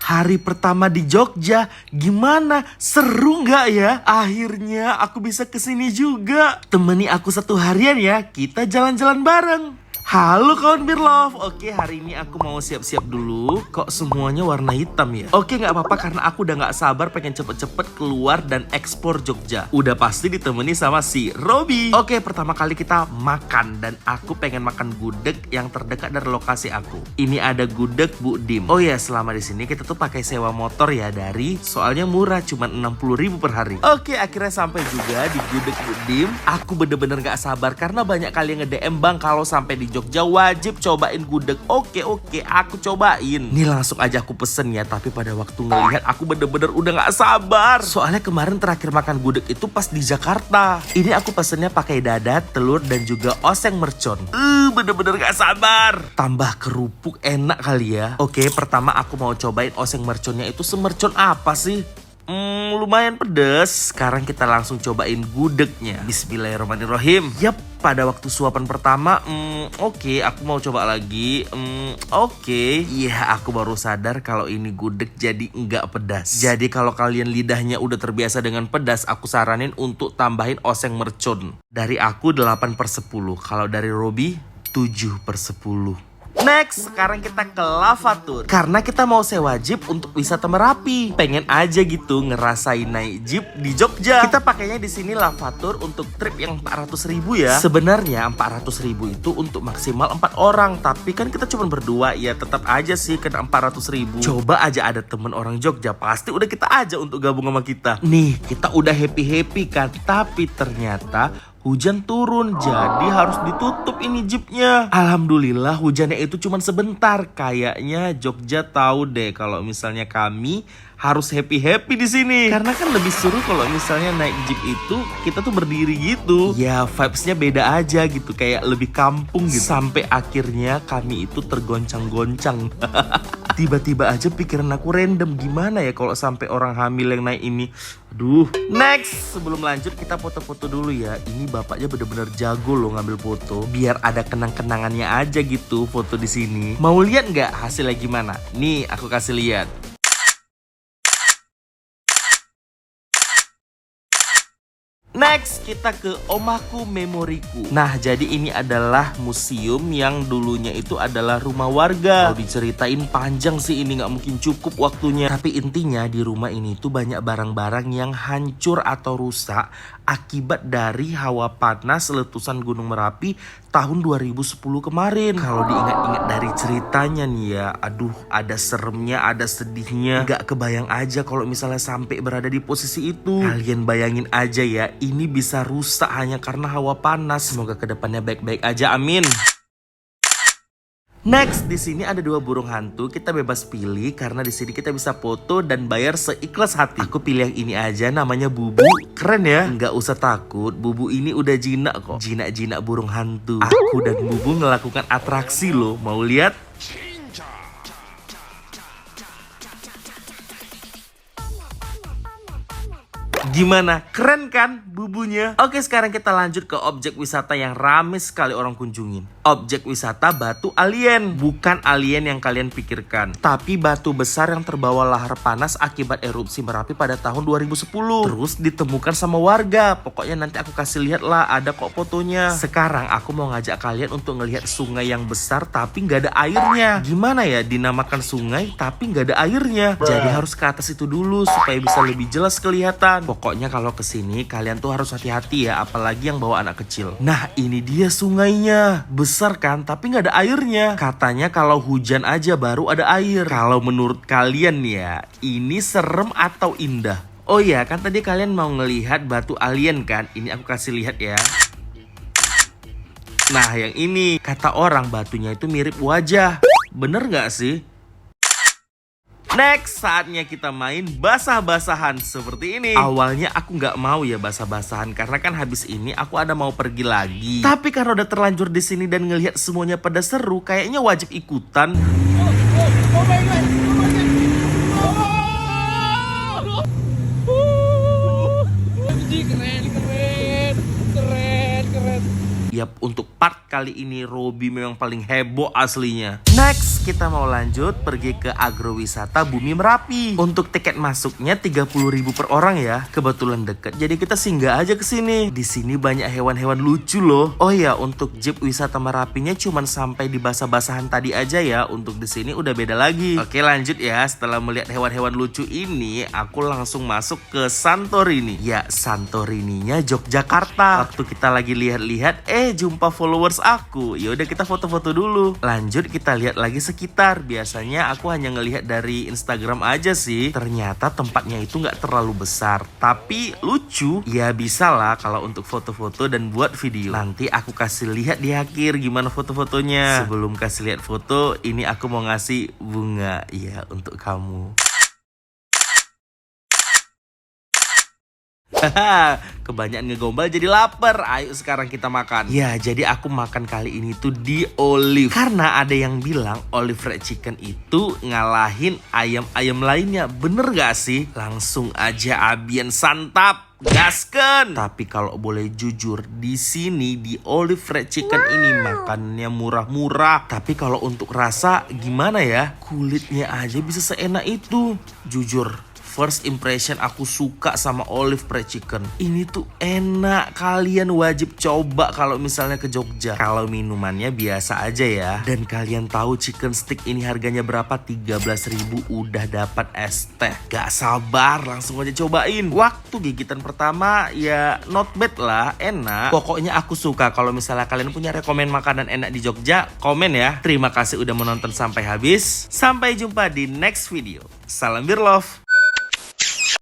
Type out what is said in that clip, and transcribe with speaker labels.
Speaker 1: Hari pertama di Jogja, gimana? Seru nggak ya? Akhirnya aku bisa kesini juga. Temani aku 1 harian ya, kita jalan-jalan bareng. Halo kawan Beer Love. Oke, hari ini aku mau siap-siap dulu. Kok semuanya warna hitam ya? Oke, nggak apa-apa karena aku udah nggak sabar pengen cepet-cepet keluar dan eksplor Jogja. Udah pasti ditemani sama si Robi. Oke, pertama kali kita makan dan aku pengen makan gudeg yang terdekat dari lokasi aku. Ini ada gudeg Bu Dim. Oh ya, selama di sini kita tuh pakai sewa motor ya dari, soalnya murah, cuma 60.000 per hari. Oke, akhirnya sampai juga di gudeg Bu Dim. Aku bener-bener nggak sabar karena banyak kali yang nge-DM bang kalau sampai di Jogja wajib cobain gudeg. Oke, aku cobain. Nih langsung aja aku pesen ya. Tapi pada waktu ngelihat aku bener-bener udah gak sabar. Soalnya kemarin terakhir makan gudeg itu pas di Jakarta. Ini aku pesennya pakai dada, telur dan juga oseng mercon. Bener-bener gak sabar. Tambah kerupuk enak kali ya. Oke, pertama aku mau cobain oseng merconnya. Itu semercon apa sih? Lumayan pedes. Sekarang kita langsung cobain gudegnya. Bismillahirrahmanirrahim. Yap, pada waktu suapan pertama oke, aku mau coba lagi. Iya, aku baru sadar kalau ini gudeg jadi enggak pedas. Jadi kalau kalian lidahnya udah terbiasa dengan pedas, aku saranin untuk tambahin oseng mercon. Dari aku 8/10. Kalau dari Robi 7/10. Next, sekarang kita ke Lavatur. Karena kita mau sewa jeep untuk wisata Merapi. Pengen aja gitu ngerasain naik jeep di Jogja. Kita pakainya di sini Lavatur untuk trip yang 400.000 ya. Sebenarnya 400.000 itu untuk maksimal 4 orang. Tapi kan kita cuma berdua ya, tetap aja sih kena 400.000. Coba aja ada temen orang Jogja, pasti udah kita aja untuk gabung sama kita. Nih, kita udah happy kan. Tapi ternyata hujan turun, jadi harus ditutup ini jeepnya. Alhamdulillah hujannya itu cuma sebentar. Kayaknya Jogja tahu deh kalau misalnya kami harus happy di sini. Karena kan lebih seru kalau misalnya naik jeep itu kita tuh berdiri gitu. Ya vibesnya beda aja gitu, kayak lebih kampung gitu. Sampai akhirnya kami itu tergoncang-goncang. Tiba-tiba aja pikiran aku random, gimana ya kalau sampai orang hamil yang naik ini. Aduh. Next, sebelum lanjut kita foto-foto dulu ya. Ini bapaknya bener-bener jago loh ngambil foto. Biar ada kenang-kenangannya aja gitu foto di sini. Mau lihat nggak hasilnya gimana? Nih aku kasih lihat. Next, kita ke Omaku Memoriku. Nah, jadi ini adalah museum yang dulunya itu adalah rumah warga. Kalau diceritain panjang sih ini, nggak mungkin cukup waktunya. Tapi intinya di rumah ini tuh banyak barang-barang yang hancur atau rusak akibat dari hawa panas letusan Gunung Merapi tahun 2010 kemarin. Kalau diingat-ingat dari ceritanya nih ya, aduh ada seremnya, ada sedihnya. Nggak kebayang aja kalau misalnya sampai berada di posisi itu. Kalian bayangin aja ya, ini bisa rusak hanya karena hawa panas. Semoga kedepannya baik-baik aja, amin. Next, di sini ada 2 burung hantu. Kita bebas pilih karena di sini kita bisa foto dan bayar seikhlas hati. Aku pilih yang ini aja, namanya Bubu. Keren ya? Nggak usah takut, Bubu ini udah jinak kok. Jinak-jinak burung hantu. Aku dan Bubu melakukan atraksi loh. Mau lihat? Gimana? Keren kan bubunya? Oke, sekarang kita lanjut ke objek wisata yang rame sekali orang kunjungin. Objek wisata batu alien. Bukan alien yang kalian pikirkan, tapi batu besar yang terbawa lahar panas akibat erupsi Merapi pada tahun 2010. Terus ditemukan sama warga. Pokoknya nanti aku kasih lihat lah, ada kok fotonya. Sekarang aku mau ngajak kalian untuk ngelihat sungai yang besar tapi nggak ada airnya. Gimana ya dinamakan sungai tapi nggak ada airnya? Jadi harus ke atas itu dulu supaya bisa lebih jelas kelihatan. Pokoknya kalau kesini kalian tuh harus hati-hati ya, apalagi yang bawa anak kecil. Nah, ini dia sungainya. Besar kan, tapi nggak ada airnya. Katanya kalau hujan aja baru ada air. Kalau menurut kalian ya, ini serem atau indah? Oh iya, kan tadi kalian mau ngelihat batu alien kan? Ini aku kasih lihat ya. Nah, yang ini kata orang batunya itu mirip wajah. Bener nggak sih? Next, saatnya kita main basah-basahan seperti ini. Awalnya aku nggak mau ya basah-basahan karena kan habis ini aku ada mau pergi lagi. Tapi karena udah terlanjur di sini dan ngelihat semuanya pada seru, kayaknya wajib ikutan. Yap, untuk part kali ini Robby memang paling heboh aslinya. Next, kita mau lanjut pergi ke agrowisata Bumi Merapi. Untuk tiket masuknya 30.000 per orang ya. Kebetulan deket, jadi kita singgah aja ke sini. Di sini banyak hewan-hewan lucu loh. Oh ya, untuk jeep wisata Merapinya cuman sampai di basah-basahan tadi aja ya. Untuk di sini udah beda lagi. Oke, lanjut ya. Setelah melihat hewan-hewan lucu ini, aku langsung masuk ke Santorini. Ya, Santorininya Yogyakarta. Waktu kita lagi lihat-lihat, jumpa followers aku. Ya udah, kita foto-foto dulu. Lanjut kita lihat lagi sekitar. Biasanya aku hanya ngelihat dari Instagram aja sih. Ternyata tempatnya itu nggak terlalu besar, tapi lucu. Ya bisa lah kalau untuk foto-foto dan buat video. Nanti aku kasih lihat di akhir gimana foto-fotonya. Sebelum kasih lihat foto, ini aku mau ngasih bunga ya untuk kamu. Haha, kebanyakan ngegombal jadi lapar. Ayo sekarang kita makan. Ya, jadi aku makan kali ini tuh di Olive. Karena ada yang bilang Olive Fried Chicken itu ngalahin ayam-ayam lainnya. Bener gak sih? Langsung aja Abian santap. Gasken. Tapi kalau boleh jujur, di sini di Olive Fried Chicken ini makannya murah-murah. Tapi kalau untuk rasa gimana ya? Kulitnya aja bisa seenak itu. Jujur, first impression aku suka sama Olive Fried Chicken. Ini tuh enak, kalian wajib coba kalau misalnya ke Jogja. Kalau minumannya biasa aja ya. Dan kalian tahu chicken stick ini harganya berapa? 13.000 udah dapat es teh. Gak sabar, langsung aja cobain. Waktu gigitan pertama ya not bad lah, enak. Pokoknya aku suka. Kalau misalnya kalian punya rekomen makanan enak di Jogja, komen ya. Terima kasih udah menonton sampai habis. Sampai jumpa di next video. Salam Beer Love.